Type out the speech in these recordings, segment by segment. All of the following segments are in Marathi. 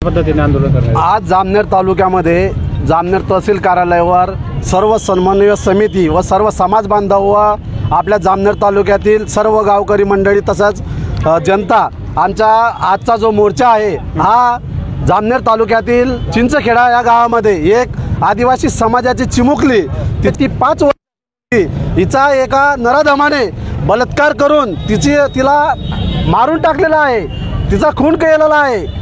पद्धतीने आंदोलन करणार आज जामनेर तालुक्यामध्ये जामनेर तहसील कार्यालयावर सर्व समन्वय समिती व सर्व समाज बांधव व आपल्या जामनेर तालुक्यातील सर्व गावकरी मंडळी तसंच जनता आमचा आजचा जो मोर्चा आहे हा जामनेर तालुक्यातील चिंचखेडा या गावामध्ये एक आदिवासी समाजाची चिमुकली ती 5 वर्षाची हिचा एका नराधमाने बलात्कार करून तिला मारून टाकलेला आहे, तिचा खून केलेला आहे।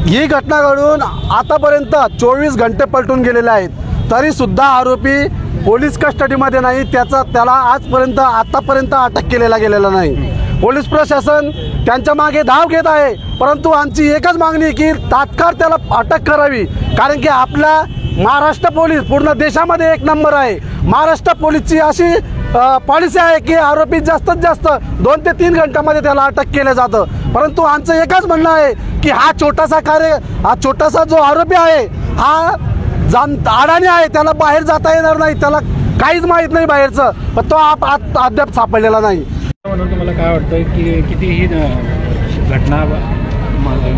ही घटना घडून आतापर्यंत 24 घंटे पलटून गेलेले आहेत, तरी सुद्धा आरोपी पोलीस कस्टडीमध्ये नाही। त्याला आतापर्यंत अटक गेलेला नाही। पोलीस प्रशासन त्यांच्या मागे धाव घेत आहे, परंतु आमची एकच मागणी की तात्काळ त्याला अटक करावी, कारण की आपला महाराष्ट्र पोलीस पूर्ण देशामध्ये 1 नंबर आहे। महाराष्ट्र पोलीसची अशी पॉलिसी आहे की आरोपी जास्तीत जास्त 2 ते 3 घंट्यामध्ये त्याला अटक केलं जातं, परंतु आमचं एकच म्हणणं आहे की हा छोटासा जो आरोपी आहे हा अडाणी आहे, त्याला बाहेर जाता येणार नाही, त्याला काहीच माहीत नाही बाहेरचं, पण तो अद्याप सापडलेला नाही। म्हणून तुम्हाला काय वाटतं की किती ही घटना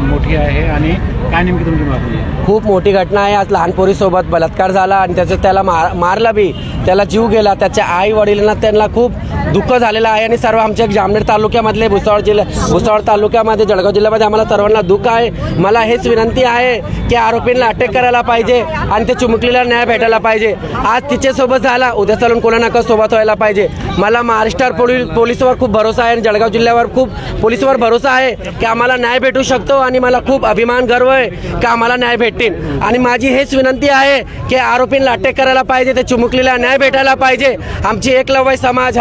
मोठी आहे आणि काय नेमकी तुमची मागणी आहे? खूप मोठी घटना आहे। आज लहान पोरीसोबत बलात्कार झाला आणि त्याला मारला बी, त्याला जीव गेला। त्याच्या आई वडिलांना त्यांना खूप दुःख झालेलं आहे आणि सर्व आमच्या जामनेर तालुक्यामधले भुसावळ तालुक्यामध्ये जळगाव जिल्ह्यामध्ये आम्हाला सर्वांना दुःख आहे। मला हेच विनंती आहे की आरोपींना अटक करायला पाहिजे आणि त्या चिमुकलीला न्याय भेटायला पाहिजे। आज तिच्यासोबत झाला, उद्या चालून कोणाला सोबत व्हायला पाहिजे। मला महाराष्ट्र पोलीसवर खूप भरोसा आहे आणि जळगाव जिल्ह्यावर खूप पोलीसवर भरोसा आहे की आम्हाला न्याय भेटू शकतो आणि मला खूप अभिमान गर्व आहे की आम्हाला न्याय भेटतील। आणि माझी हेच विनंती आहे की आरोपींना अटक करायला पाहिजे, त्या चिमुकलीला न्याय भेटायला पाहिजे। आमची एकलव्य समाज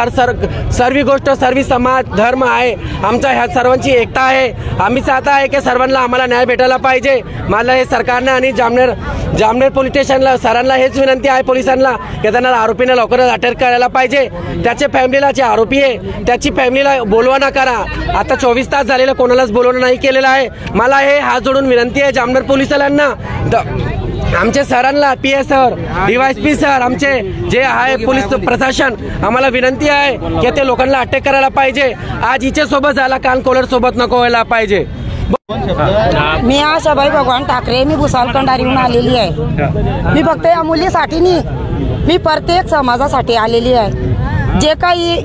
सर्व गोष्ट सर्व समाज धर्म आहे, आमचा ह्या सर्वांची एकता आहे। आम्ही चाहता आहे की सर्वांना आम्हाला न्याय भेटायला पाहिजे। मला हे सरकारनं आणि जामनेर पोलीस स्टेशनला सरांना हेच विनंती आहे पोलिसांना की त्यांना आरोपींना लवकरच अटक करायला पाहिजे। त्याच्या फॅमिलीला जे आरोपी आहे त्याची फॅमिलीला बोलवा न करा। आता 24 तास झालेलं कोणालाच बोलवणं नाही केलेलं आहे। मला हे हात जोडून विनंती आहे जामनेर पोलिसांना, आमचे सरांना, PS सर, DYSP सर, आमचे जे आहे पोलीस प्रशासन, आम्हाला विनंती आहे की ते लोकांना अटक करायला पाहिजे। आज हिच्या सोबत झाला, काल कोलर सोबत नको व्हायला पाहिजे। मी आशाबाई भगवान ठाकरे, मी भुसावळ कंडारीहून आलेली आहे। मी फक्त या मुलीसाठी नाही, मी प्रत्येक समाजासाठी आलेली आहे। जे काही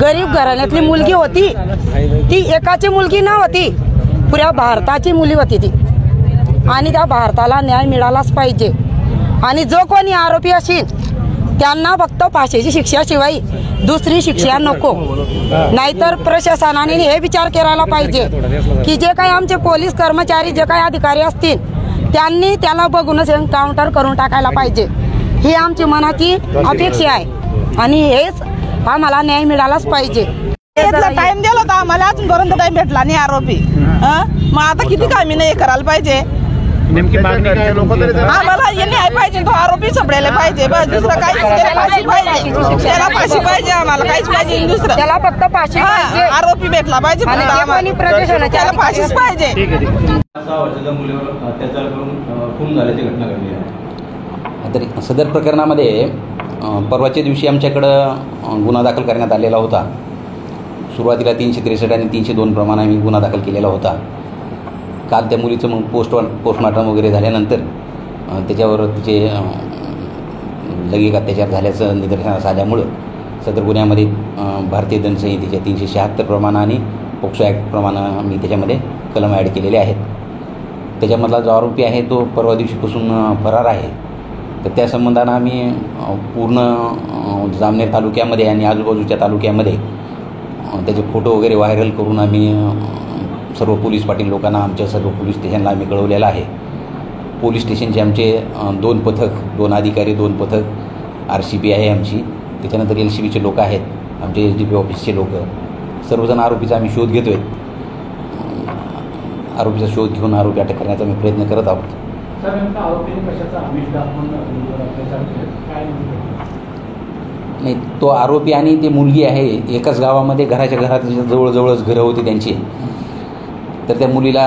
गरीब घराण्यातली मुलगी होती ती एकाची मुलगी नव्हती, पुऱ्या भारताची मुली होती ती, आणि त्या भारताला न्याय मिळालाच पाहिजे। आणि जो कोणी आरोपी असेल त्यांना फक्त फाशीची शिक्षाशिवाय दुसरी शिक्षा नको। नाहीतर प्रशासनाने हे विचार करायला पाहिजे की जे काही आमचे पोलीस कर्मचारी, जे काही अधिकारी असतील त्यांनी त्याला बघूनच एन्काउंटर करून टाकायला पाहिजे, ही आमची मनाची अपेक्षा आहे। आणि हेच आम्हाला न्याय मिळालाच पाहिजे। टाइम दिला होता आम्हाला, अजूनपर्यंत टाइम भेटला नाही आरोपी। मग आता किती कामी नाही करायला पाहिजे। नेमकी मागणी काय? आम्हाला न्याय पाहिजे, तो आरोपी सापडायला पाहिजे, बस दुसरं काहीच पाहिजे। त्याला फाशी पाहिजे, आम्हाला काहीच पाहिजे दुसरं, त्याला फक्त फाशी पाहिजे, आरोपी भेटला पाहिजे, त्याला फाशीच पाहिजे। 6 वर्षाच्या मुलीवर अत्याचार करून खून झाल्याची घटना घडली आहे। तरी सदर प्रकरणामध्ये परवाच्या दिवशी आमच्याकडं गुन्हा दाखल करण्यात आलेला होता। सुरुवातीला 363 आणि 302 प्रमाणे आम्ही गुन्हा दाखल केलेला होता। काल त्या मुलीचं मग पोस्टमॉर्टम वगैरे झाल्यानंतर त्याच्यावर तिचे लैंगिक अत्याचार झाल्याचं निदर्शनास आल्यामुळं सदर गुन्ह्यामध्ये भारतीय दंडसंहितेच्या 376 प्रमाणे आणि पोक्सो ॲक्ट प्रमाणे मी त्याच्यामध्ये कलम ॲड केलेले आहेत। त्याच्यामधला जो आरोपी आहे तो परवा दिवशीपासून फरार आहे। तर त्या संबंधानं आम्ही पूर्ण जामनेर तालुक्यामध्ये आणि आजूबाजूच्या तालुक्यामध्ये त्याचे फोटो वगैरे व्हायरल करून आम्ही सर्व पोलीस पाटील लोकांना, आमच्या सर्व पोलीस स्टेशनला आम्ही कळवलेलं आहे। पोलीस स्टेशनचे आमचे 2 पथक, 2 अधिकारी, 2 पथक, RCP आहे आमची, त्याच्यानंतर LCBचे लोक आहेत, आमचे SDP ऑफिसचे लोक, सर्वजण आरोपीचा आम्ही शोध घेतो आहे। आरोपीचा शोध घेऊन आरोपी अटक करण्याचा आम्ही प्रयत्न करत आहोत। नाही, तो आरोपी आणि ती मुलगी आहे एकाच गावामध्ये, घराच्या घरात जवळजवळच घरं होती त्यांची। तर त्या मुलीला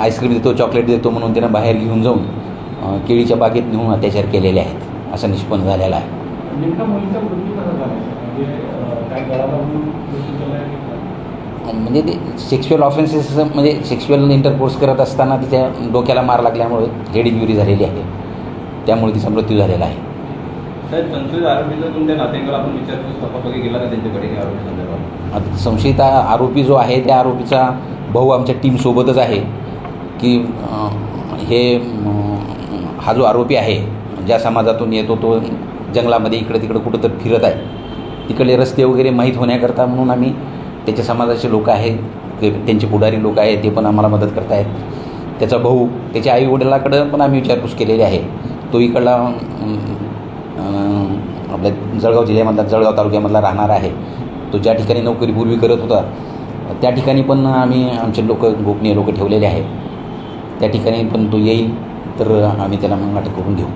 आईस्क्रीम देतो, चॉकलेट देतो म्हणून त्यांना बाहेर घेऊन जाऊन केळीच्या बागेत नेऊन अत्याचार केलेले आहेत, असं निष्पन्न झालेला आहे। म्हणजे ते सेक्शुअल ऑफेन्सेस म्हणजे सेक्शुअल इंटरकोर्स करत असताना तिच्या डोक्याला मार लागल्यामुळे हेड इंजुरी झालेली आहे, त्यामुळे तिचा मृत्यू झालेला आहे. साहेब, संशयित आरोपीचा तुमच्या नातेवाईकाला आपण विचारपूस तपासणी केला का त्यांच्याकडे या आरोपी संदर्भात? आता संशयित आरोपी जो आहे त्या आरोपीचा भाऊ आमच्या टीमसोबतच आहे की हा जो आरोपी आहे ज्या समाजातून येतो तो जंगलामध्ये इकडे तिकडे कुठं तर फिरत आहे, तिकडले रस्ते वगैरे माहीत होण्याकरता म्हणून आम्ही त्याच्या समाजाचे लोक आहेत, त्यांचे पुढारी लोक आहेत, ते पण आम्हाला मदत करत आहेत. त्याचा भाऊ त्याच्या आई वडिलाकडं पण आम्ही विचारपूस केलेली आहे. तो इकडला आपल्या जळगाव जिल्ह्यामधला जळगाव तालुक्यामधला राहणार आहे. तो ज्या ठिकाणी नोकरी पूर्वी करत होता त्या ठिकाणी पण आम्ही आमचे लोक गोपनीय लोक ठेवलेले आहेत. त्या ठिकाणी पण तो येईल तर आम्ही त्याला मग अटक करून घेऊ.